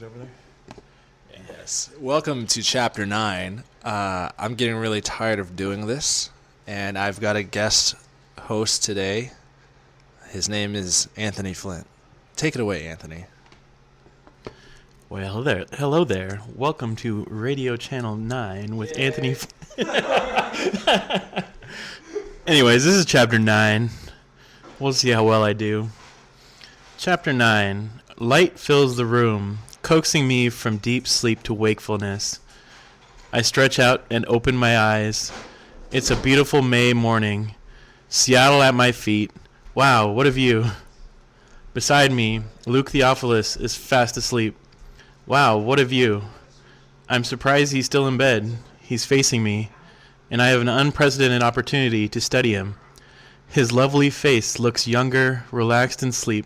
it over there? Yes. Welcome to Chapter 9. I'm getting really tired of doing this, and I've got a guest host today. His name is Anthony Flint. Take it away, Anthony. Well, hello there. Welcome to Radio Channel 9 with Anthony. Anyways, this is Chapter 9. We'll see how well I do. Chapter 9. Light fills the room, coaxing me from deep sleep to wakefulness. I stretch out and open my eyes. It's a beautiful May morning. Seattle at my feet. Wow, what a view. Beside me, Luke Theophilus is fast asleep. Wow, what a view. I'm surprised he's still in bed. He's facing me, and I have an unprecedented opportunity to study him. His lovely face looks younger, relaxed in sleep.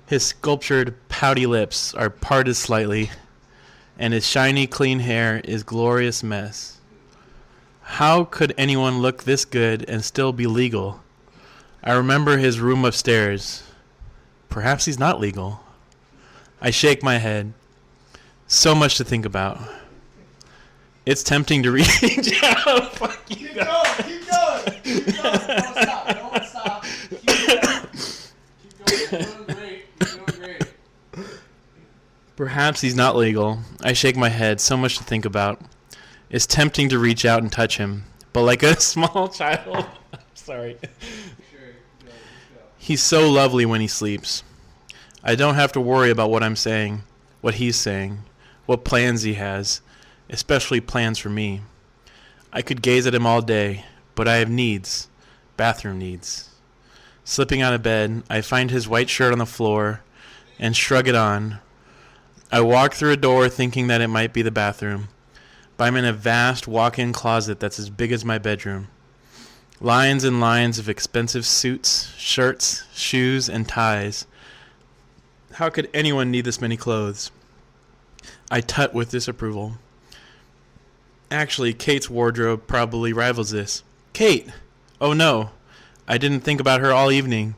His sculptured, pouty lips are parted slightly, and his shiny, clean hair is glorious mess. How could anyone look this good and still be legal? I remember his room upstairs. Perhaps he's not legal. I shake my head. So much to think about. It's tempting to reach out. Fuck you guys. Keep going. Don't stop. Keep going. You're doing great. Perhaps he's not legal. I shake my head. So much to think about. It's tempting to reach out and touch him. But like a small child. Sorry. He's so lovely when he sleeps. I don't have to worry about what I'm saying, what he's saying, what plans he has, especially plans for me. I could gaze at him all day, but I have needs, bathroom needs. Slipping out of bed, I find his white shirt on the floor and shrug it on. I walk through a door thinking that it might be the bathroom, but I'm in a vast walk-in closet that's as big as my bedroom. Lines and lines of expensive suits, shirts, shoes, and ties. How could anyone need this many clothes? I tut with disapproval. Actually, Kate's wardrobe probably rivals this. Kate! Oh no, I didn't think about her all evening.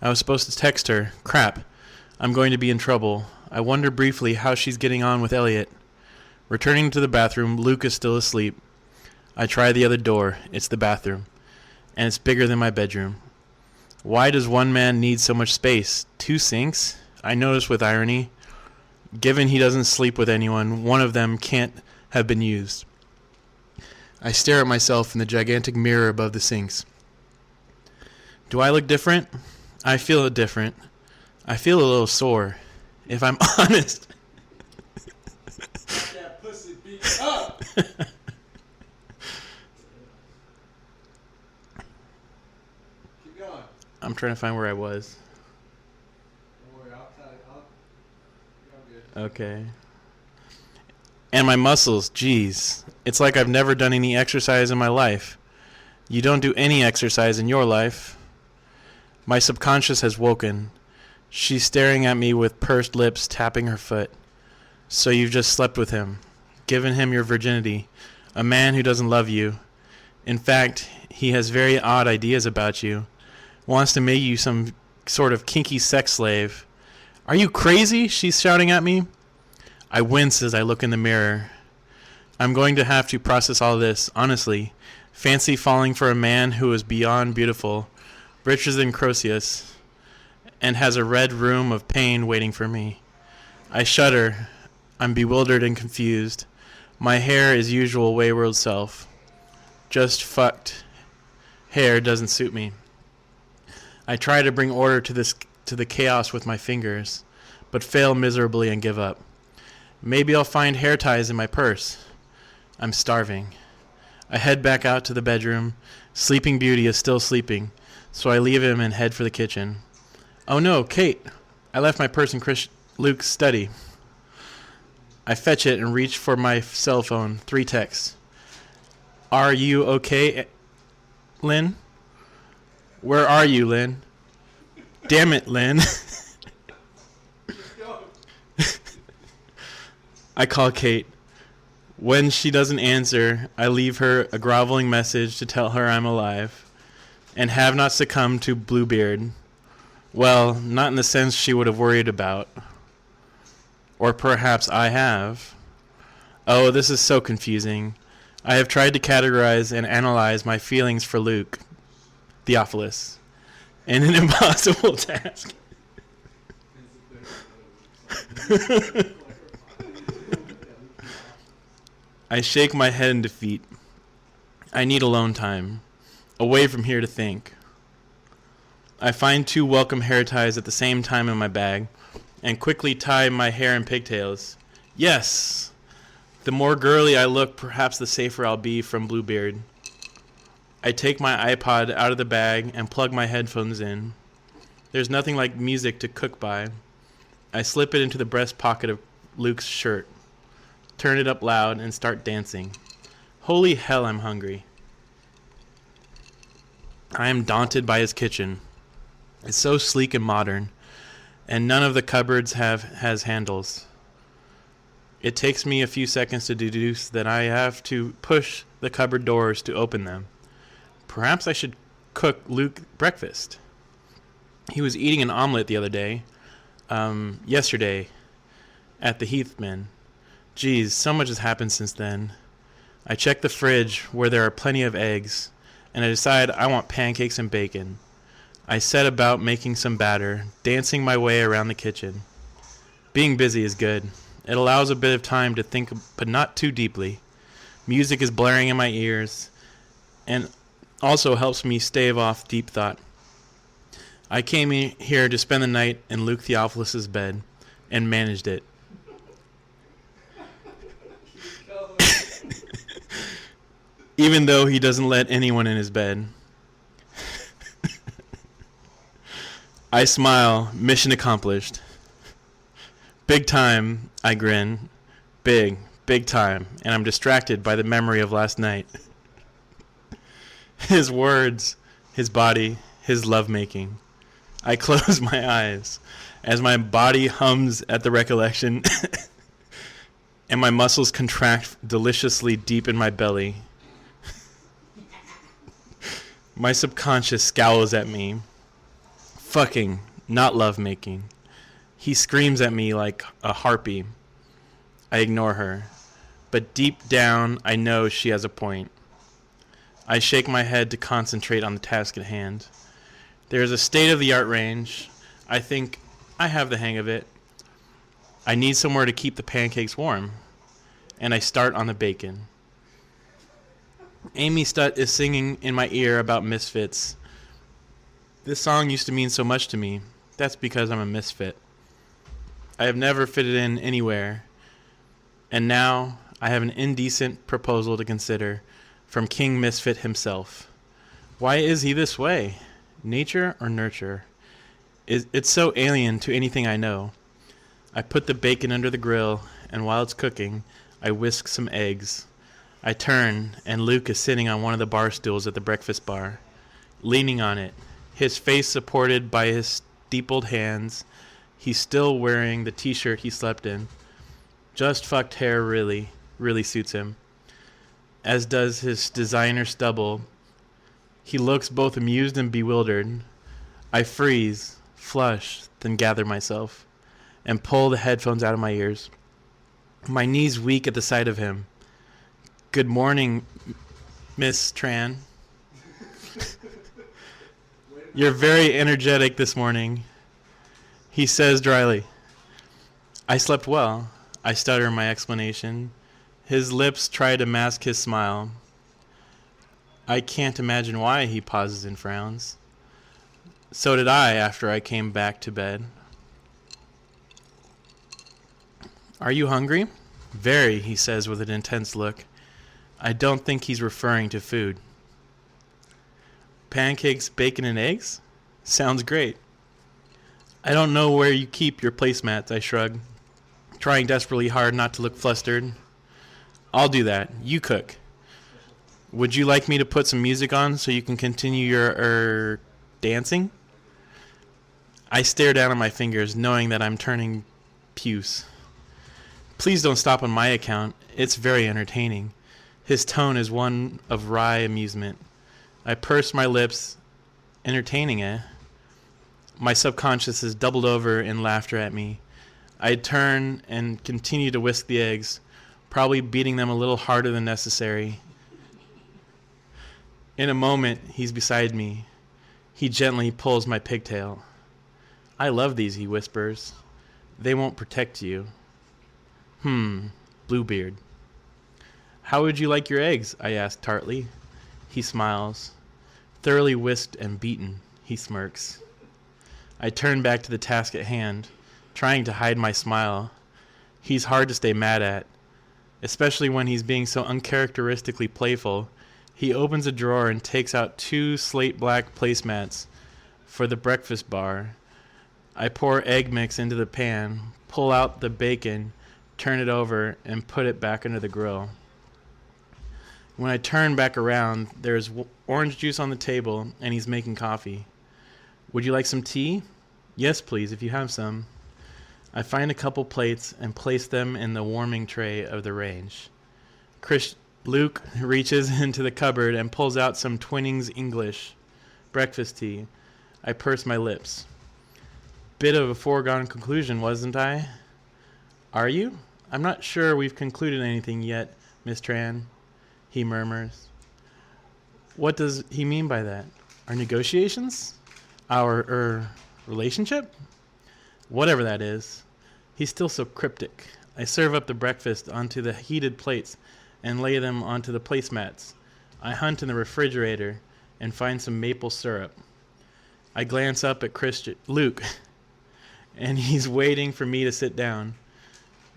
I was supposed to text her. Crap, I'm going to be in trouble. I wonder briefly how she's getting on with Elliot. Returning to the bathroom, Luke is still asleep. I try the other door. It's the bathroom, and it's bigger than my bedroom. Why does one man need so much space? 2 sinks? I notice with irony. Given he doesn't sleep with anyone, one of them can't have been used. I stare at myself in the gigantic mirror above the sinks. Do I look different? I feel different. I feel a little sore, if I'm honest. That pussy beat up. Keep going. I'm trying to find where I was. Don't worry, I'll tell you. You're good. Okay. And my muscles, geez. It's like I've never done any exercise in my life. You don't do any exercise in your life. My subconscious has woken. She's staring at me with pursed lips, tapping her foot. So you've just slept with him, given him your virginity, a man who doesn't love you. In fact, he has very odd ideas about you. Wants to make you some sort of kinky sex slave. Are you crazy? She's shouting at me. I wince as I look in the mirror. I'm going to have to process all this, honestly. Fancy falling for a man who is beyond beautiful, richer than Croesus, and has a red room of pain waiting for me. I shudder. I'm bewildered and confused. My hair is usual wayward self. Just fucked. Hair doesn't suit me. I try to bring order to the chaos with my fingers, but fail miserably and give up. Maybe I'll find hair ties in my purse. I'm starving. I head back out to the bedroom. Sleeping Beauty is still sleeping, so I leave him and head for the kitchen. Oh no, Kate! I left my purse in Luke's study. I fetch it and reach for my cell phone. 3 texts. Are you okay, Lynn? Where are you, Lynn? Damn it, Lynn. I call Kate. When she doesn't answer, I leave her a groveling message to tell her I'm alive and have not succumbed to Bluebeard. Well, not in the sense she would have worried about. Or perhaps I have. Oh, this is so confusing. I have tried to categorize and analyze my feelings for Luke, Theophilus, in an impossible task. I shake my head in defeat. I need alone time, away from here to think. I find 2 welcome hair ties at the same time in my bag, and quickly tie my hair in pigtails. Yes! The more girly I look, perhaps the safer I'll be from Bluebeard. I take my iPod out of the bag and plug my headphones in. There's nothing like music to cook by. I slip it into the breast pocket of Luke's shirt, turn it up loud, and start dancing. Holy hell, I'm hungry. I am daunted by his kitchen. It's so sleek and modern, and none of the cupboards has handles. It takes me a few seconds to deduce that I have to push the cupboard doors to open them. Perhaps I should cook Luke breakfast. He was eating an omelet the other day, yesterday, at the Heathman. Geez, so much has happened since then. I check the fridge where there are plenty of eggs, and I decide I want pancakes and bacon. I set about making some batter, dancing my way around the kitchen. Being busy is good. It allows a bit of time to think, but not too deeply. Music is blaring in my ears, and also helps me stave off deep thought. I came here to spend the night in Luke Theophilus's bed, and managed it. Even though he doesn't let anyone in his bed. I smile, mission accomplished. Big time, I grin. Big time, and I'm distracted by the memory of last night. His words, his body, his lovemaking. I close my eyes as my body hums at the recollection and my muscles contract deliciously deep in my belly. My subconscious scowls at me. Fucking, not lovemaking. He screams at me like a harpy. I ignore her, but deep down I know she has a point. I shake my head to concentrate on the task at hand. There is a state-of-the-art range. I think I have the hang of it. I need somewhere to keep the pancakes warm, and I start on the bacon. Amy Stutt is singing in my ear about misfits. This song used to mean so much to me. That's because I'm a misfit. I have never fitted in anywhere. And now I have an indecent proposal to consider from King Misfit himself. Why is he this way? Nature or nurture? It's so alien to anything I know. I put the bacon under the grill, and while it's cooking, I whisk some eggs. I turn, and Luke is sitting on one of the bar stools at the breakfast bar, leaning on it, his face supported by his steepled hands. He's still wearing the t-shirt he slept in. Just fucked hair really suits him, as does his designer stubble. He looks both amused and bewildered. I freeze, flush, then gather myself, and pull the headphones out of my ears. My knees weak at the sight of him. Good morning, Miss Tran. You're very energetic this morning, he says dryly. I slept well, I stutter my explanation. His lips try to mask his smile. I can't imagine why, he pauses and frowns. So did I after I came back to bed. Are you hungry? Very, he says with an intense look. I don't think he's referring to food. Pancakes, bacon, and eggs? Sounds great. I don't know where you keep your placemats, I shrug, trying desperately hard not to look flustered. I'll do that. You cook. Would you like me to put some music on so you can continue your, dancing? I stare down at my fingers, knowing that I'm turning puce. Please don't stop on my account. It's very entertaining. His tone is one of wry amusement. I purse my lips. Entertaining, eh? My subconscious is doubled over in laughter at me. I'd turn and continue to whisk the eggs, probably beating them a little harder than necessary. In a moment, he's beside me. He gently pulls my pigtail. I love these, he whispers. They won't protect you. Bluebeard. How would you like your eggs? I ask tartly. He smiles. Thoroughly whisked and beaten, he smirks. I turn back to the task at hand, trying to hide my smile. He's hard to stay mad at, especially when he's being so uncharacteristically playful. He opens a drawer and takes out 2 slate black placemats for the breakfast bar. I pour egg mix into the pan, pull out the bacon, turn it over, and put it back under the grill. When I turn back around, there's orange juice on the table, and he's making coffee. Would you like some tea? Yes, please, if you have some. I find a couple plates and place them in the warming tray of the range. Luke reaches into the cupboard and pulls out some Twinings English breakfast tea. I purse my lips. Bit of a foregone conclusion, wasn't I? Are you? I'm not sure we've concluded anything yet, Miss Tran, he murmurs. What does he mean by that? Our negotiations? Our relationship? Whatever that is. He's still so cryptic. I serve up the breakfast onto the heated plates and lay them onto the placemats. I hunt in the refrigerator and find some maple syrup. I glance up at Luke, and he's waiting for me to sit down.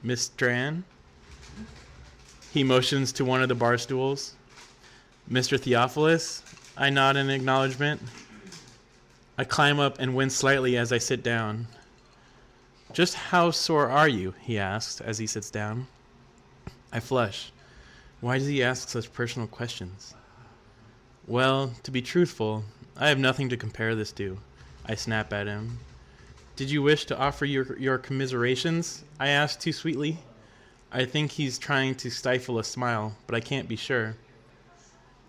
Miss Tran? He motions to one of the bar stools. Mr. Theophilus? I nod in acknowledgement. I climb up and wince slightly as I sit down. Just how sore are you? He asks as he sits down. I flush. Why does he ask such personal questions? Well, to be truthful, I have nothing to compare this to. I snap at him. Did you wish to offer your commiserations? I ask too sweetly. I think he's trying to stifle a smile, but I can't be sure.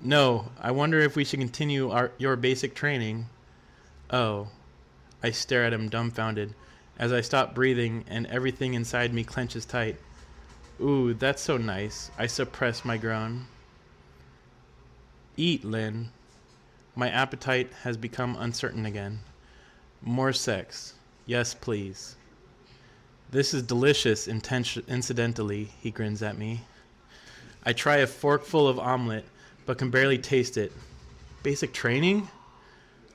No, I wonder if we should continue your basic training. Oh. I stare at him dumbfounded as I stop breathing and everything inside me clenches tight. Ooh, that's so nice. I suppress my groan. Eat, Lynn. My appetite has become uncertain again. More sex. Yes, please. This is delicious, incidentally, he grins at me. I try a forkful of omelet, but can barely taste it. Basic training?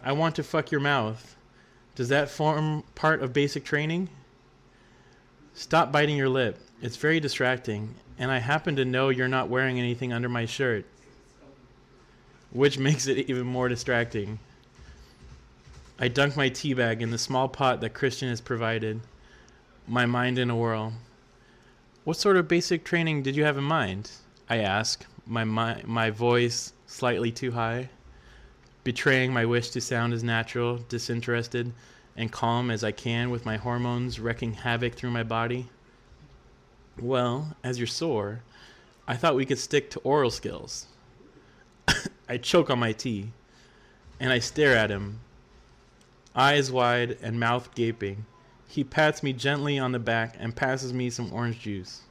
I want to fuck your mouth. Does that form part of basic training? Stop biting your lip. It's very distracting, and I happen to know you're not wearing anything under my shirt, which makes it even more distracting. I dunk my tea bag in the small pot that Christian has provided, my mind in a whirl. What sort of basic training did you have in mind? I ask, my voice slightly too high, betraying my wish to sound as natural, disinterested, and calm as I can with my hormones wreaking havoc through my body. Well, as you're sore, I thought we could stick to oral skills. I choke on my tea, and I stare at him, eyes wide and mouth gaping. He pats me gently on the back and passes me some orange juice.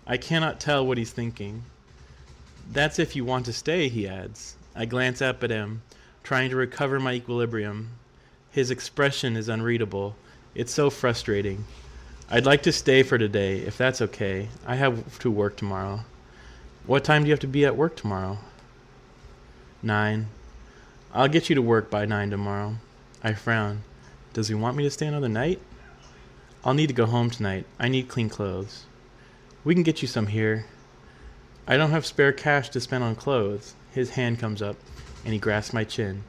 I cannot tell what he's thinking. That's if you want to stay, he adds. I glance up at him, trying to recover my equilibrium. His expression is unreadable. It's so frustrating. I'd like to stay for today, if that's okay. I have to work tomorrow. What time do you have to be at work tomorrow? 9. I'll get you to work by 9 tomorrow. I frown. Does he want me to stay another night? I'll need to go home tonight. I need clean clothes. We can get you some here. I don't have spare cash to spend on clothes. His hand comes up, and he grasps my chin,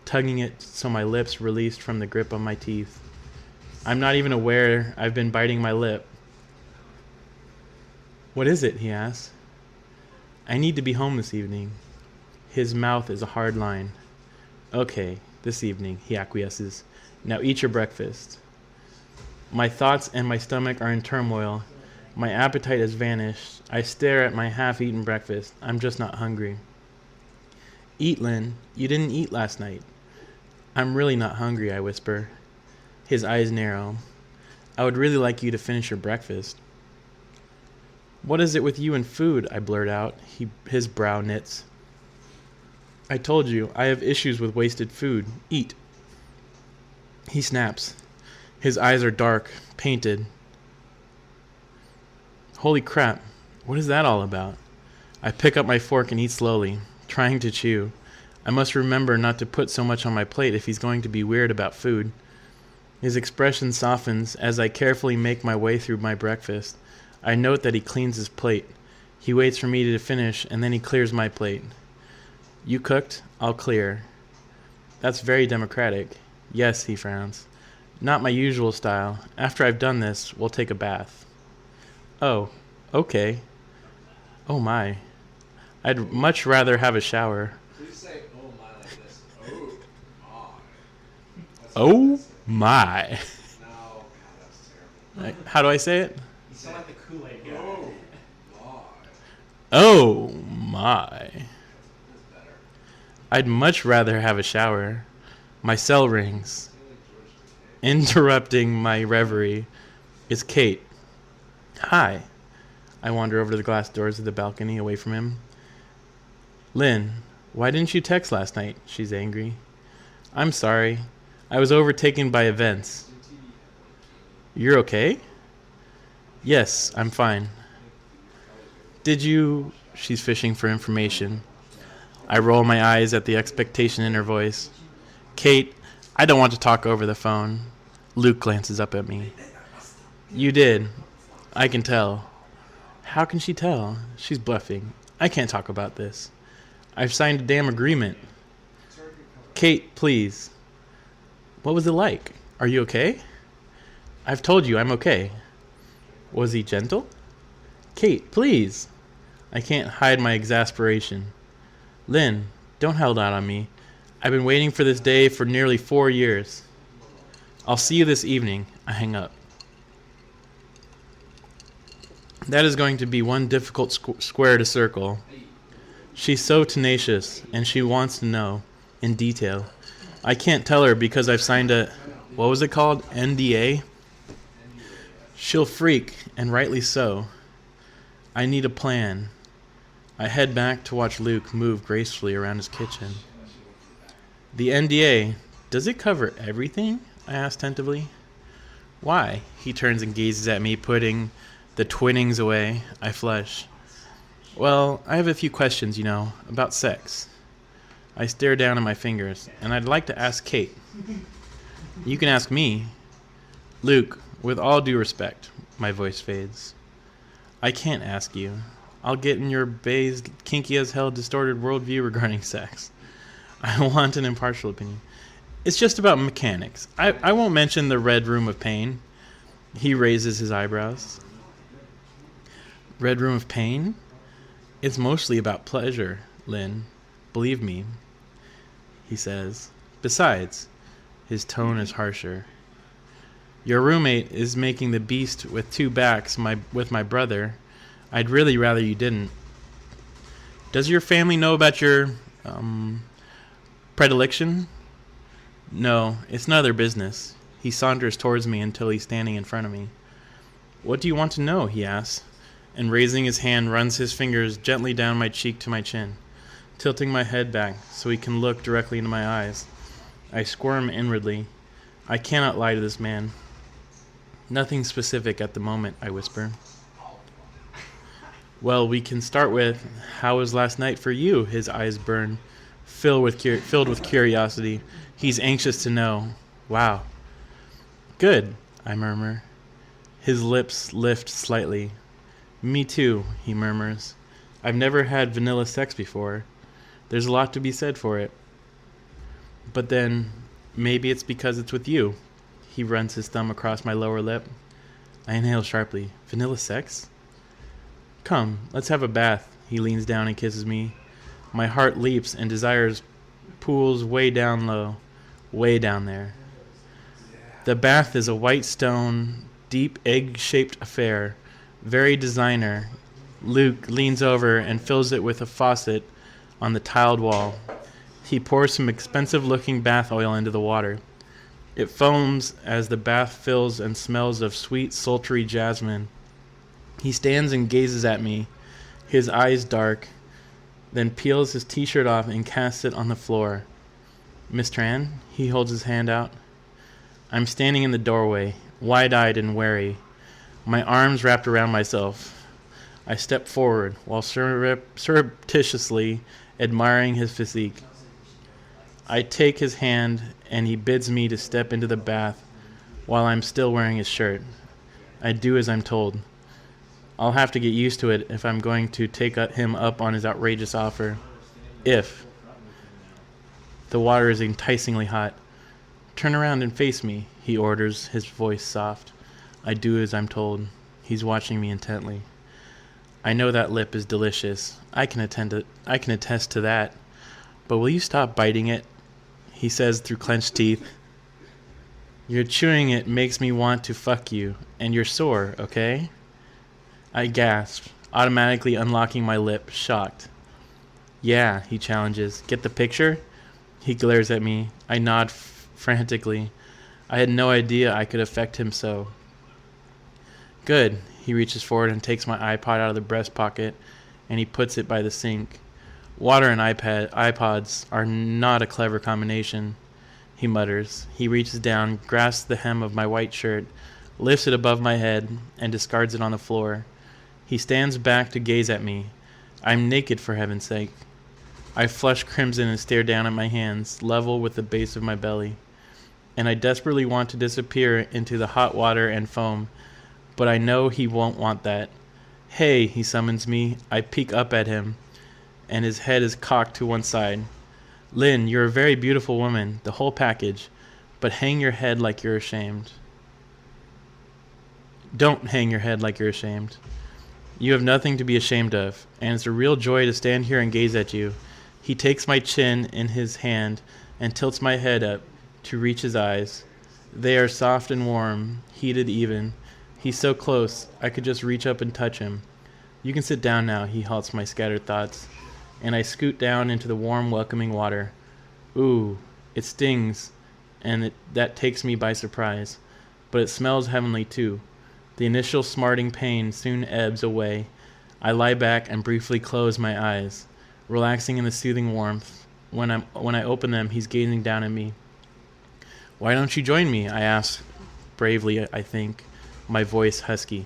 tugging it so my lips released from the grip on my teeth. I'm not even aware I've been biting my lip. What is it? He asks. I need to be home this evening. His mouth is a hard line. Okay, this evening, he acquiesces. Now eat your breakfast. My thoughts and my stomach are in turmoil. My appetite has vanished. I stare at my half-eaten breakfast. I'm just not hungry. Eat, Lynn. You didn't eat last night. I'm really not hungry, I whisper. His eyes narrow. I would really like you to finish your breakfast. What is it with you and food? I blurt out. His brow knits. I told you, I have issues with wasted food. Eat. He snaps. His eyes are dark, painted. Holy crap, what is that all about? I pick up my fork and eat slowly, trying to chew. I must remember not to put so much on my plate if he's going to be weird about food. His expression softens as I carefully make my way through my breakfast. I note that he cleans his plate. He waits for me to finish, and then he clears my plate. You cooked, I'll clear. That's very democratic. Yes, he frowns. Not my usual style. After I've done this, we'll take a bath. Oh, okay. Oh my. I'd much rather have a shower. Please say "oh my" like this. Oh my. That's Oh what my. I said. No, God, that's terrible. How do I say it? You sound like the Kool-Aid guy. Oh my. Oh my. That's better. I'd much rather have a shower. My cell rings. I feel like George Takei. Interrupting my reverie is Kate. Hi. I wander over to the glass doors of the balcony away from him. Lynn, why didn't you text last night? She's angry. I'm sorry. I was overtaken by events. You're okay? Yes, I'm fine. Did you... She's fishing for information. I roll my eyes at the expectation in her voice. Kate, I don't want to talk over the phone. Luke glances up at me. You did. I can tell. How can she tell? She's bluffing. I can't talk about this. I've signed a damn agreement. Kate, please. What was it like? Are you okay? I've told you I'm okay. Was he gentle? Kate, please. I can't hide my exasperation. Lynn, don't hold out on me. I've been waiting for this day for nearly 4 years. I'll see you this evening. I hang up. That is going to be one difficult square to circle. She's so tenacious, and she wants to know, in detail. I can't tell her because I've signed a, what was it called? NDA? She'll freak, and rightly so. I need a plan. I head back to watch Luke move gracefully around his kitchen. The NDA, does it cover everything? I ask tentatively. Why? He turns and gazes at me, putting the twinnings away. I flush. Well, I have a few questions, about sex. I stare down at my fingers, and I'd like to ask Kate. You can ask me. Luke, with all due respect, my voice fades. I can't ask you. I'll get in your bay's kinky as hell distorted worldview regarding sex. I want an impartial opinion. It's just about mechanics. I won't mention the Red Room of Pain. He raises his eyebrows. Red Room of Pain? It's mostly about pleasure, Lynn. Believe me, he says. Besides, his tone is harsher. Your roommate is making the beast with two backs with my brother. I'd really rather you didn't. Does your family know about your, predilection? No, it's none of their business. He saunters towards me until he's standing in front of me. What do you want to know? He asks, and raising his hand runs his fingers gently down my cheek to my chin, tilting my head back so he can look directly into my eyes. I squirm inwardly. I cannot lie to this man. Nothing specific at the moment, I whisper. Well, we can start with, how was last night for you? His eyes burn, filled with curiosity. He's anxious to know. Wow. Good, I murmur. His lips lift slightly. Me too, he murmurs. I've never had vanilla sex before. There's a lot to be said for it. But then, maybe it's because it's with you. He runs his thumb across my lower lip. I inhale sharply. Vanilla sex? Come, let's have a bath. He leans down and kisses me. My heart leaps and desires pools way down low, way down there. The bath is a white stone, deep egg-shaped affair, very designer. Luke leans over and fills it with a faucet on the tiled wall. He pours some expensive-looking bath oil into the water. It foams as the bath fills and smells of sweet, sultry jasmine. He stands and gazes at me, his eyes dark, then peels his t-shirt off and casts it on the floor. Miss Tran, he holds his hand out. I'm standing in the doorway, wide-eyed and wary, my arms wrapped around myself. I step forward while surreptitiously admiring his physique. I take his hand and he bids me to step into the bath while I'm still wearing his shirt. I do as I'm told. I'll have to get used to it if I'm going to take him up on his outrageous offer. If. The water is enticingly hot. Turn around and face me, he orders, his voice soft. I do as I'm told. He's watching me intently. I know that lip is delicious. I can attest to that. But will you stop biting it? He says through clenched teeth. Your chewing it makes me want to fuck you, and you're sore, okay? I gasp, automatically unlocking my lip, shocked. Yeah, he challenges. Get the picture? He glares at me. I nod frantically. I had no idea I could affect him so. Good. He reaches forward and takes my iPod out of the breast pocket, and he puts it by the sink. Water and iPods are not a clever combination, he mutters. He reaches down, grasps the hem of my white shirt, lifts it above my head, and discards it on the floor. He stands back to gaze at me. I'm naked, for heaven's sake. I flush crimson and stare down at my hands, level with the base of my belly. And I desperately want to disappear into the hot water and foam, but I know he won't want that. Hey, he summons me. I peek up at him, and his head is cocked to one side. Lynn, you're a very beautiful woman, the whole package, but hang your head like you're ashamed. Don't hang your head like you're ashamed. You have nothing to be ashamed of, and it's a real joy to stand here and gaze at you. He takes my chin in his hand and tilts my head up to reach his eyes. They are soft and warm, heated even. He's so close, I could just reach up and touch him. You can sit down now, he halts my scattered thoughts, and I scoot down into the warm, welcoming water. Ooh, it stings, and that takes me by surprise. But it smells heavenly too. The initial smarting pain soon ebbs away. I lie back and briefly close my eyes, relaxing in the soothing warmth. When I open them, he's gazing down at me. Why don't you join me? I ask, bravely, I think, my voice husky.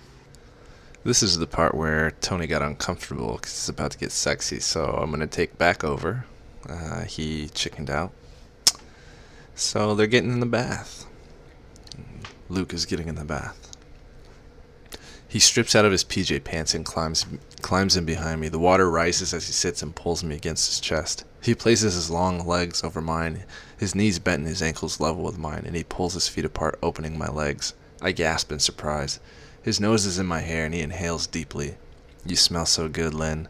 This is the part where Tony got uncomfortable because it's about to get sexy, so I'm going to take back over. He chickened out. So they're getting in the bath. Luke is getting in the bath. He strips out of his PJ pants and climbs in behind me. The water rises as he sits and pulls me against his chest. He places his long legs over mine, his knees bent and his ankles level with mine, and he pulls his feet apart, opening my legs. I gasp in surprise. His nose is in my hair, and he inhales deeply. You smell so good, Lynn.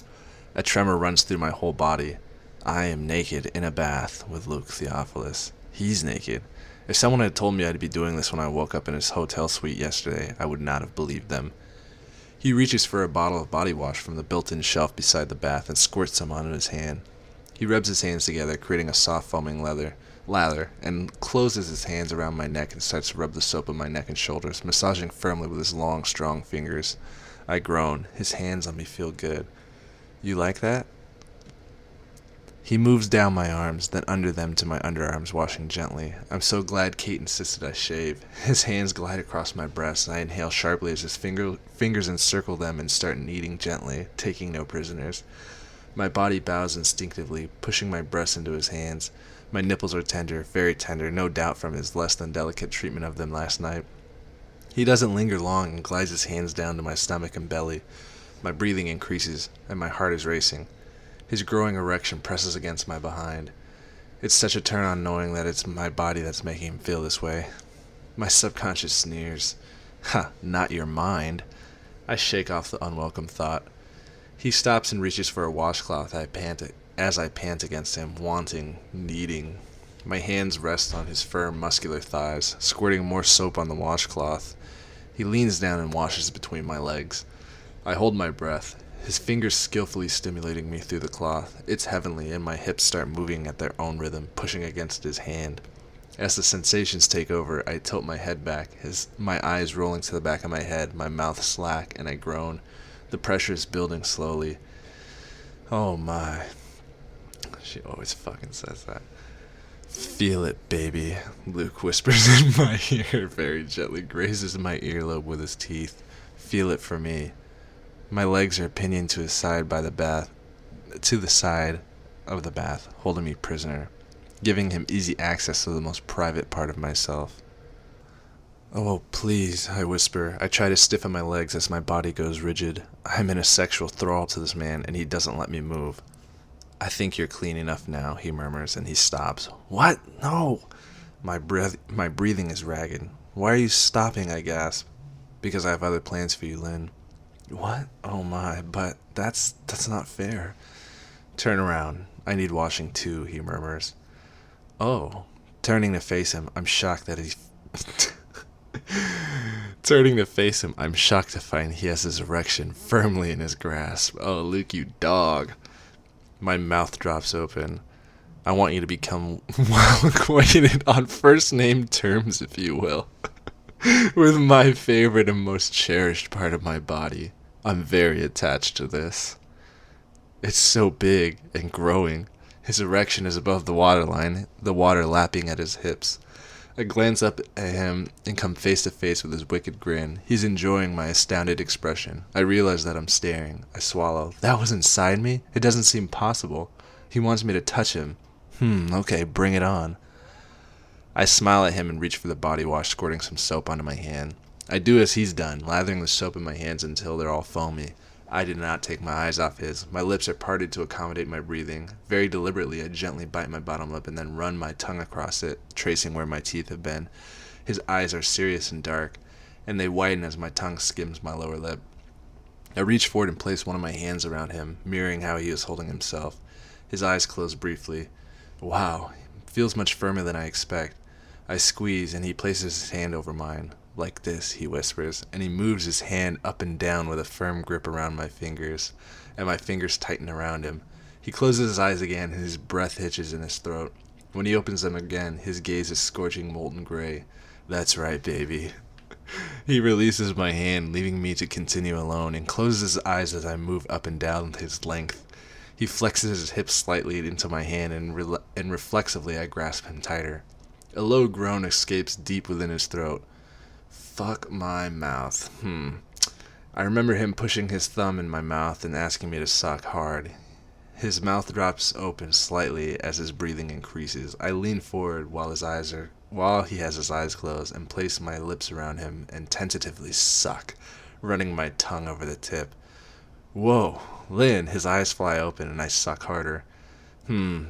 A tremor runs through my whole body. I am naked in a bath with Luke Theophilus. He's naked. If someone had told me I'd be doing this when I woke up in his hotel suite yesterday, I would not have believed them. He reaches for a bottle of body wash from the built-in shelf beside the bath and squirts some onto his hand. He rubs his hands together, creating a soft foaming lather, and closes his hands around my neck and starts to rub the soap on my neck and shoulders, massaging firmly with his long, strong fingers. I groan. His hands on me feel good. You like that? He moves down my arms, then under them to my underarms, washing gently. I'm so glad Kate insisted I shave. His hands glide across my breasts, and I inhale sharply as his fingers encircle them and start kneading gently, taking no prisoners. My body bows instinctively, pushing my breasts into his hands. My nipples are tender, very tender, no doubt from his less than delicate treatment of them last night. He doesn't linger long and glides his hands down to my stomach and belly. My breathing increases, and my heart is racing. His growing erection presses against my behind. It's such a turn on knowing that it's my body that's making him feel this way. My subconscious sneers. Ha, not your mind. I shake off the unwelcome thought. He stops and reaches for a washcloth as I pant against him, wanting, needing. My hands rest on his firm, muscular thighs, squirting more soap on the washcloth. He leans down and washes between my legs. I hold my breath, his fingers skillfully stimulating me through the cloth. It's heavenly, and my hips start moving at their own rhythm, pushing against his hand. As the sensations take over, I tilt my head back, my eyes rolling to the back of my head, my mouth slack, and I groan. The pressure is building slowly. Oh my. She always fucking says that. Feel it, baby, Luke whispers in my ear, very gently grazes my earlobe with his teeth. Feel it for me. My legs are pinioned to his side by the bath, to the side of the bath, holding me prisoner, giving him easy access to the most private part of myself. Oh, please, I whisper. I try to stiffen my legs as my body goes rigid. I'm in a sexual thrall to this man, and he doesn't let me move. I think you're clean enough now, he murmurs, and he stops. What? No! My breathing is ragged. Why are you stopping, I gasp. Because I have other plans for you, Lynn. What? Oh my, but that's not fair. Turn around. I need washing too, he murmurs. Oh. Turning to face him, I'm shocked that he... Turning to face him, I'm shocked to find he has his erection firmly in his grasp. Oh, Luke, you dog. My mouth drops open. I want you to become well acquainted on first name terms, if you will, with my favorite and most cherished part of my body. I'm very attached to this. It's so big and growing. His erection is above the waterline, the water lapping at his hips. I glance up at him and come face to face with his wicked grin. He's enjoying my astounded expression. I realize that I'm staring. I swallow. That was inside me? It doesn't seem possible. He wants me to touch him. Okay, bring it on. I smile at him and reach for the body wash, squirting some soap onto my hand. I do as he's done, lathering the soap in my hands until they're all foamy. I did not take my eyes off his. My lips are parted to accommodate my breathing. Very deliberately, I gently bite my bottom lip and then run my tongue across it, tracing where my teeth have been. His eyes are serious and dark, and they widen as my tongue skims my lower lip. I reach forward and place one of my hands around him, mirroring how he is holding himself. His eyes close briefly. Wow, feels much firmer than I expect. I squeeze, and he places his hand over mine. Like this, he whispers, and he moves his hand up and down with a firm grip around my fingers, and my fingers tighten around him. He closes his eyes again, and his breath hitches in his throat. When he opens them again, his gaze is scorching molten gray. That's right, baby. He releases my hand, leaving me to continue alone, and closes his eyes as I move up and down his length. He flexes his hips slightly into my hand, and reflexively I grasp him tighter. A low groan escapes deep within his throat. Fuck my mouth. I remember him pushing his thumb in my mouth and asking me to suck hard. His mouth drops open slightly as his breathing increases. I lean forward while he has his eyes closed and place my lips around him and tentatively suck, running my tongue over the tip. Whoa, Lynn, his eyes fly open and I suck harder.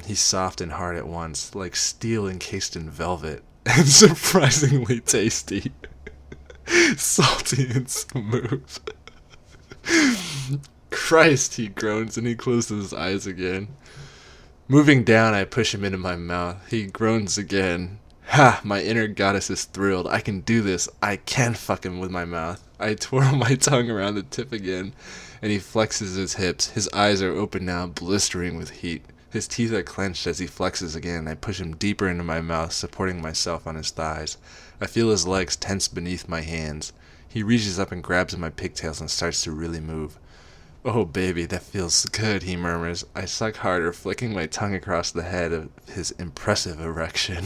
He's soft and hard at once, like steel encased in velvet, and surprisingly tasty. Salty and smooth. Christ, he groans, and he closes his eyes again. Moving down, I push him into my mouth. He groans again. Ha! My inner goddess is thrilled. I can do this. I can fuck him with my mouth. I twirl my tongue around the tip again, and he flexes his hips. His eyes are open now, blistering with heat. His teeth are clenched as he flexes again. I push him deeper into my mouth, supporting myself on his thighs. I feel his legs tense beneath my hands. He reaches up and grabs at my pigtails and starts to really move. Oh, baby, that feels good, he murmurs. I suck harder, flicking my tongue across the head of his impressive erection.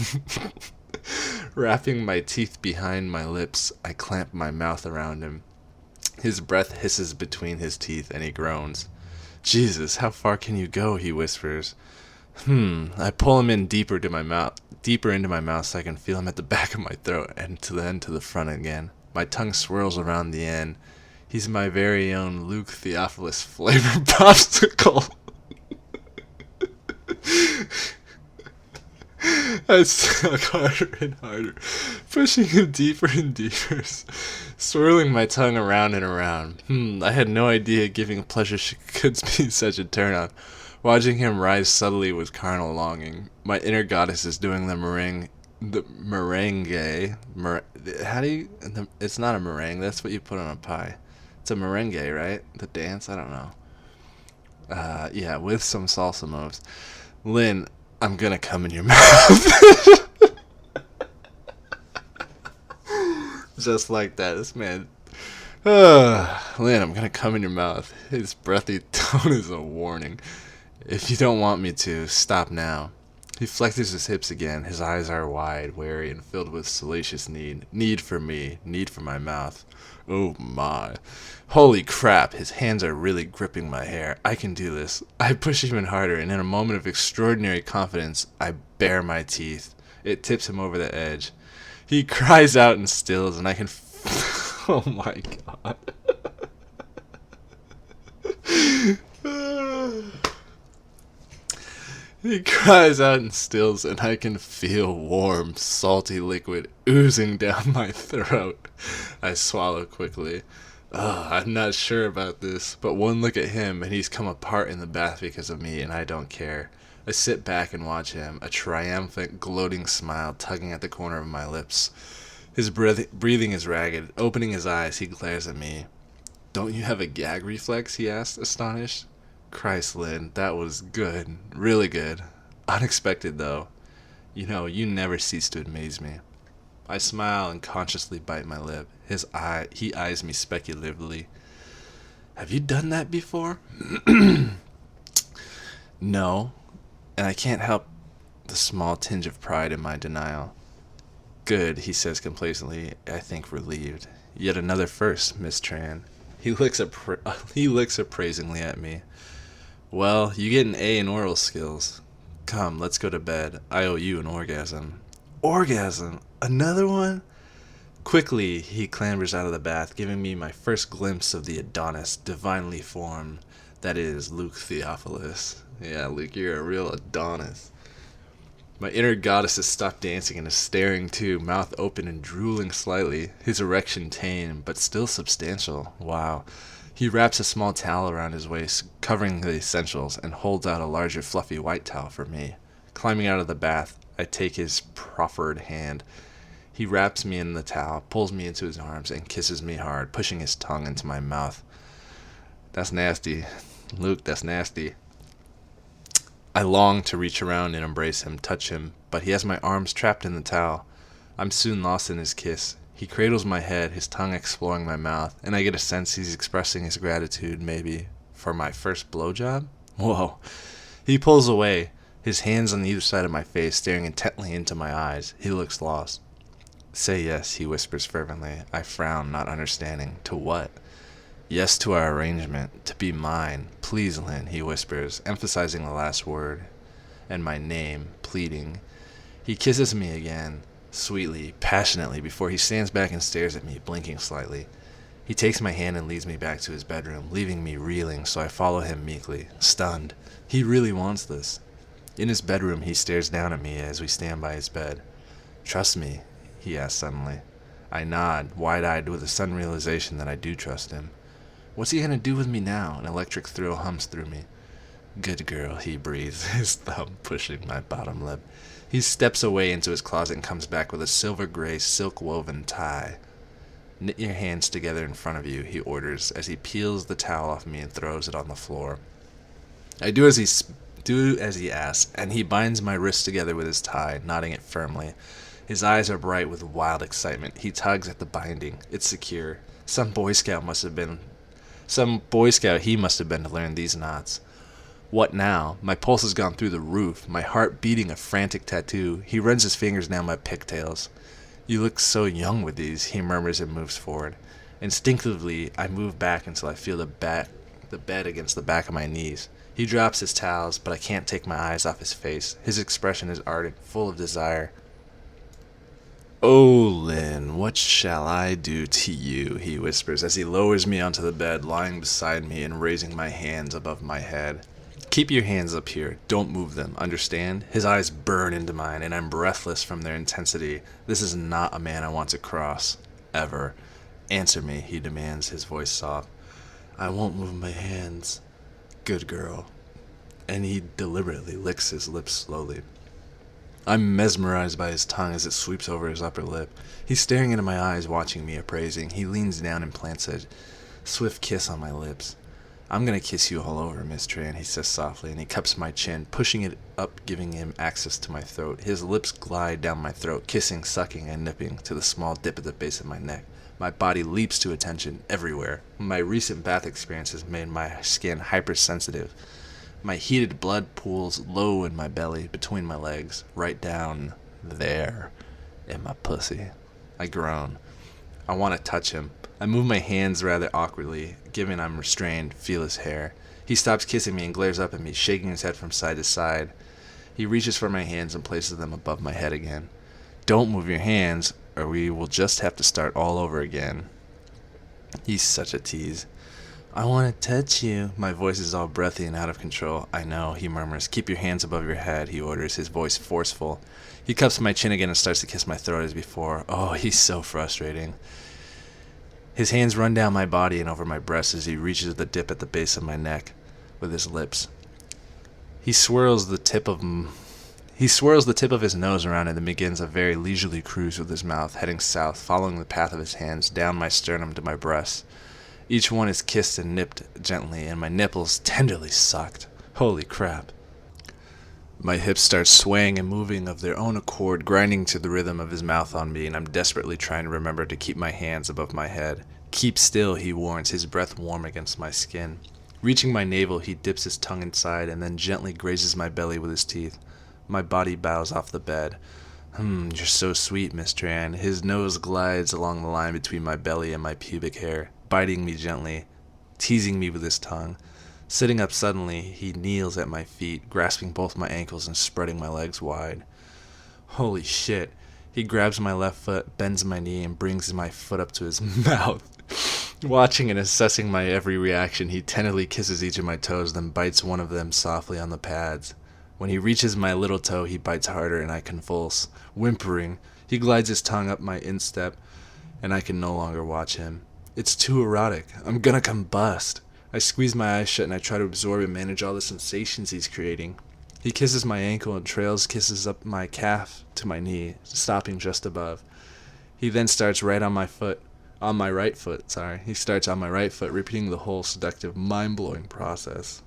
Wrapping my teeth behind my lips, I clamp my mouth around him. His breath hisses between his teeth, and he groans. Jesus, how far can you go? He whispers. I pull him in deeper into my mouth so I can feel him at the back of my throat and then to the front again. My tongue swirls around the end. He's my very own Luke Theophilus flavored popsicle. I suck harder and harder, pushing him deeper and deeper, swirling my tongue around and around. I had no idea giving pleasure could be such a turn-on. Watching him rise subtly with carnal longing, my inner goddess is doing the merengue. It's not a meringue, that's what you put on a pie. It's a merengue, right? The dance? I don't know. Yeah, with some salsa moves. Lynn, I'm gonna come in your mouth. Just like that. This man. Lynn, I'm gonna come in your mouth. His breathy tone is a warning. If you don't want me to, stop now. He flexes his hips again. His eyes are wide, wary, and filled with salacious need. Need for me. Need for my mouth. Oh my. Holy crap, his hands are really gripping my hair. I can do this. I push even harder, and in a moment of extraordinary confidence, I bare my teeth. It tips him over the edge. He cries out and stills, and I can... Oh my god. He cries out and stills, and I can feel warm, salty liquid oozing down my throat. I swallow quickly. I'm not sure about this, but one look at him, and he's come apart in the bath because of me, and I don't care. I sit back and watch him, a triumphant, gloating smile tugging at the corner of my lips. His breathing is ragged. Opening his eyes, he glares at me. Don't you have a gag reflex? He asked, astonished. Christ, Lynn, that was good. Really good. Unexpected, though. You know, you never cease to amaze me. I smile and consciously bite my lip. He eyes me speculatively. Have you done that before? No. And I can't help the small tinge of pride in my denial. Good, he says complacently, I think relieved. Yet another first, Miss Tran. He looks appraisingly at me. Well, you get an A in oral skills. Come, let's go to bed. I owe you an orgasm. Orgasm? Another one? Quickly, he clambers out of the bath, giving me my first glimpse of the Adonis, divinely formed. That is, Luke Theophilus. Yeah, Luke, you're a real Adonis. My inner goddess has stopped dancing and is staring too, mouth open and drooling slightly, his erection tame, but still substantial. Wow. He wraps a small towel around his waist, covering the essentials, and holds out a larger fluffy white towel for me. Climbing out of the bath, I take his proffered hand. He wraps me in the towel, pulls me into his arms, and kisses me hard, pushing his tongue into my mouth. That's nasty. Luke, that's nasty. I long to reach around and embrace him, touch him, but he has my arms trapped in the towel. I'm soon lost in his kiss. He cradles my head, his tongue exploring my mouth, and I get a sense he's expressing his gratitude, maybe, for my first blowjob? Whoa. He pulls away, his hands on either side of my face, staring intently into my eyes. He looks lost. Say yes, he whispers fervently. I frown, not understanding. To what? Yes to our arrangement, to be mine. Please, Lynn, he whispers, emphasizing the last word, and my name, pleading. He kisses me again, sweetly, passionately, before he stands back and stares at me, blinking slightly. He takes my hand and leads me back to his bedroom, leaving me reeling, so I follow him meekly, stunned. He really wants this. In his bedroom, he stares down at me as we stand by his bed. Trust me, he asks suddenly. I nod, wide-eyed with a sudden realization that I do trust him. What's he gonna do with me now? An electric thrill hums through me. Good girl, he breathes, his thumb pushing my bottom lip. He steps away into his closet and comes back with a silver-gray, silk-woven tie. Knit your hands together in front of you, he orders, as he peels the towel off me and throws it on the floor. I do as he asks, and he binds my wrists together with his tie, knotting it firmly. His eyes are bright with wild excitement. He tugs at the binding. It's secure. Some Boy Scout he must have been to learn these knots. What now? My pulse has gone through the roof, my heart beating a frantic tattoo. He runs his fingers down my pigtails. You look so young with these, he murmurs and moves forward. Instinctively, I move back until I feel the bed against the back of my knees. He drops his towels, but I can't take my eyes off his face. His expression is ardent, full of desire. Oh, Lynn, what shall I do to you? He whispers as he lowers me onto the bed, lying beside me and raising my hands above my head. Keep your hands up here. Don't move them. Understand? His eyes burn into mine, and I'm breathless from their intensity. This is not a man I want to cross. Ever. Answer me, he demands, his voice soft. I won't move my hands. Good girl. And he deliberately licks his lips slowly. I'm mesmerized by his tongue as it sweeps over his upper lip. He's staring into my eyes, watching me, appraising. He leans down and plants a swift kiss on my lips. I'm gonna kiss you all over, Miss Tran, he says softly, and he cups my chin, pushing it up, giving him access to my throat. His lips glide down my throat, kissing, sucking, and nipping, to the small dip at the base of my neck. My body leaps to attention everywhere. My recent bath experience has made my skin hypersensitive. My heated blood pools low in my belly, between my legs, right down there in my pussy. I groan. I want to touch him. I move my hands rather awkwardly, given I'm restrained, feel his hair. He stops kissing me and glares up at me, shaking his head from side to side. He reaches for my hands and places them above my head again. Don't move your hands, or we will just have to start all over again. He's such a tease. I want to touch you. My voice is all breathy and out of control. I know, he murmurs. Keep your hands above your head, he orders, his voice forceful. He cups my chin again and starts to kiss my throat as before. Oh, he's so frustrating. His hands run down my body and over my breasts as he reaches the dip at the base of my neck with his lips. He swirls the tip of his nose around and then begins a very leisurely cruise with his mouth, heading south, following the path of his hands down my sternum to my breasts. Each one is kissed and nipped gently, and my nipples tenderly sucked. Holy crap. My hips start swaying and moving of their own accord, grinding to the rhythm of his mouth on me, and I'm desperately trying to remember to keep my hands above my head. Keep still, he warns, his breath warm against my skin. Reaching my navel, he dips his tongue inside and then gently grazes my belly with his teeth. My body bows off the bed. You're so sweet, Miss Tran. His nose glides along the line between my belly and my pubic hair, biting me gently, teasing me with his tongue. Sitting up suddenly, he kneels at my feet, grasping both my ankles and spreading my legs wide. Holy shit. He grabs my left foot, bends my knee, and brings my foot up to his mouth. Watching and assessing my every reaction, he tenderly kisses each of my toes, then bites one of them softly on the pads. When he reaches my little toe, he bites harder, and I convulse. Whimpering, he glides his tongue up my instep, and I can no longer watch him. It's too erotic. I'm gonna combust. I squeeze my eyes shut and I try to absorb and manage all the sensations he's creating. He kisses my ankle and trails kisses up my calf to my knee, stopping just above. He then starts right on my foot. On my right foot, sorry. He starts on my right foot, repeating the whole seductive, mind-blowing process.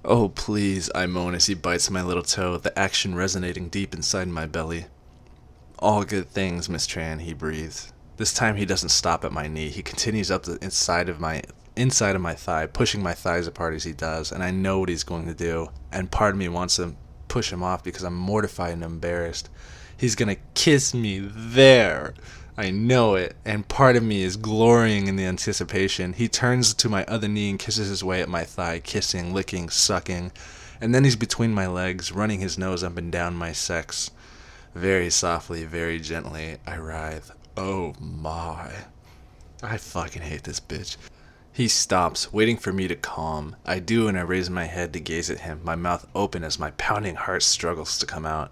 Oh, please, I moan as he bites my little toe, the action resonating deep inside my belly. All good things, Miss Tran, he breathes. This time he doesn't stop at my knee. He continues up the inside of my thigh, pushing my thighs apart as he does, and I know what he's going to do, and part of me wants to push him off because I'm mortified and embarrassed. He's gonna kiss me there. I know it, and part of me is glorying in the anticipation. He turns to my other knee and kisses his way at my thigh, kissing, licking, sucking, and then he's between my legs, running his nose up and down my sex. Very softly, very gently, I writhe. Oh my. I fucking hate this bitch. He stops, waiting for me to calm. I do, and I raise my head to gaze at him, my mouth open as my pounding heart struggles to come out.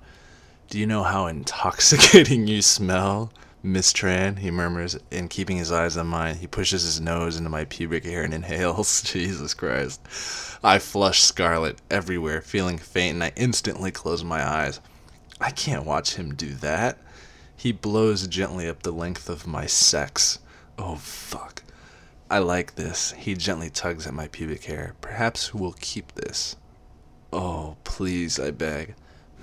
Do you know how intoxicating you smell, Miss Tran? He murmurs, and keeping his eyes on mine, he pushes his nose into my pubic hair and inhales. Jesus Christ. I flush scarlet everywhere, feeling faint, and I instantly close my eyes. I can't watch him do that. He blows gently up the length of my sex. Oh, fuck. I like this. He gently tugs at my pubic hair. Perhaps we'll keep this. Oh, please, I beg.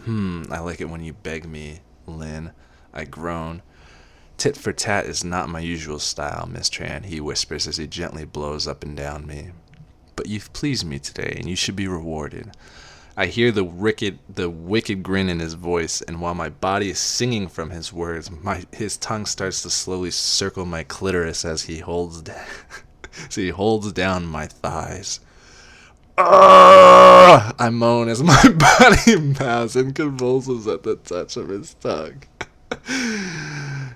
I like it when you beg me, Lynn. I groan. Tit for tat is not my usual style, Miss Tran, he whispers as he gently blows up and down me. But you've pleased me today, and you should be rewarded. I hear the wicked grin in his voice, and while my body is singing from his words, his tongue starts to slowly circle my clitoris as he holds down my thighs. I moan as my body bows and convulses at the touch of his tongue.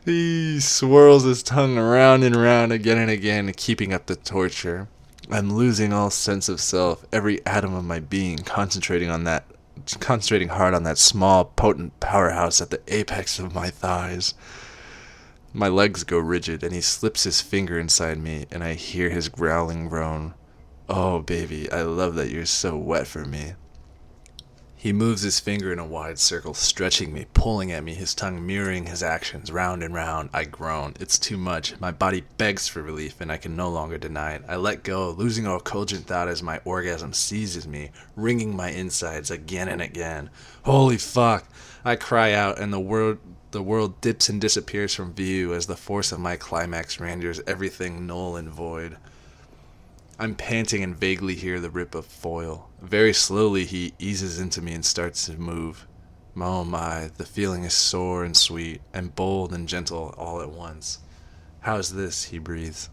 He swirls his tongue around and round again and again, keeping up the torture. I'm losing all sense of self, every atom of my being concentrating hard on that small, potent powerhouse at the apex of my thighs. My legs go rigid, and he slips his finger inside me, and I hear his growling groan. Oh, baby, I love that you're so wet for me. He moves his finger in a wide circle, stretching me, pulling at me, his tongue mirroring his actions, round and round. I groan. It's too much. My body begs for relief, and I can no longer deny it. I let go, losing all cogent thought as my orgasm seizes me, wringing my insides again and again. Holy fuck! I cry out, and the world dips and disappears from view as the force of my climax renders everything null and void. I'm panting and vaguely hear the rip of foil. Very slowly he eases into me and starts to move. Oh my, the feeling is sore and sweet, and bold and gentle all at once. How's this? He breathes.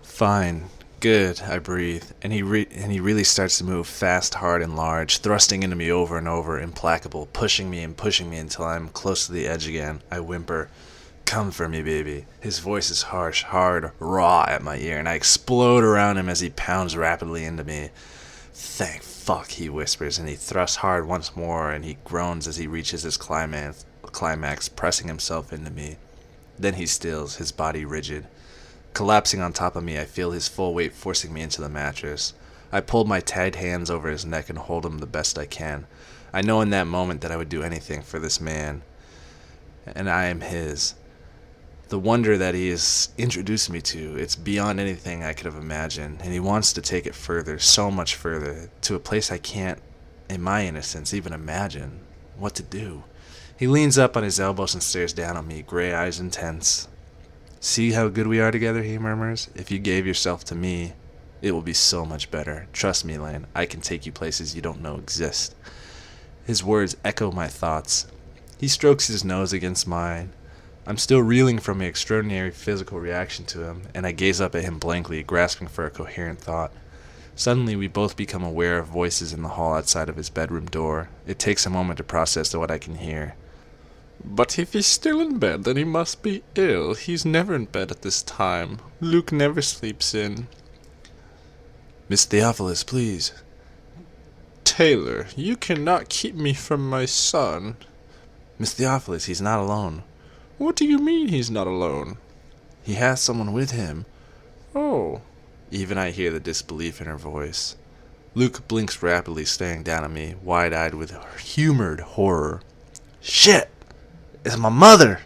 Fine. Good, I breathe, and he really starts to move fast, hard, and large, thrusting into me over and over, implacable, pushing me until I'm close to the edge again. I whimper, "Come for me, baby." His voice is harsh, hard, raw at my ear, and I explode around him as he pounds rapidly into me. "Thank fuck," he whispers, and he thrusts hard once more, and he groans as he reaches his climax, pressing himself into me. Then he stills, his body rigid. Collapsing on top of me, I feel his full weight forcing me into the mattress. I pull my tight hands over his neck and hold him the best I can. I know in that moment that I would do anything for this man, and I am his. The wonder that he has introduced me to, it's beyond anything I could have imagined, and he wants to take it further, so much further, to a place I can't, in my innocence, even imagine what to do. He leans up on his elbows and stares down at me, gray eyes intense. "See how good we are together," he murmurs. "If you gave yourself to me, it will be so much better. Trust me, Lane, I can take you places you don't know exist." His words echo my thoughts. He strokes his nose against mine. I'm still reeling from the extraordinary physical reaction to him, and I gaze up at him blankly, grasping for a coherent thought. Suddenly, we both become aware of voices in the hall outside of his bedroom door. It takes a moment to process what I can hear. But if he's still in bed, then he must be ill. He's never in bed at this time. Luke never sleeps in. "Miss Theophilus, please." Taylor, you cannot keep me from my son. "Miss Theophilus, he's not alone." What do you mean he's not alone? "He has someone with him." Oh. Even I hear the disbelief in her voice. Luke blinks rapidly, staring down at me, wide-eyed with humored horror. "Shit! It's my mother!"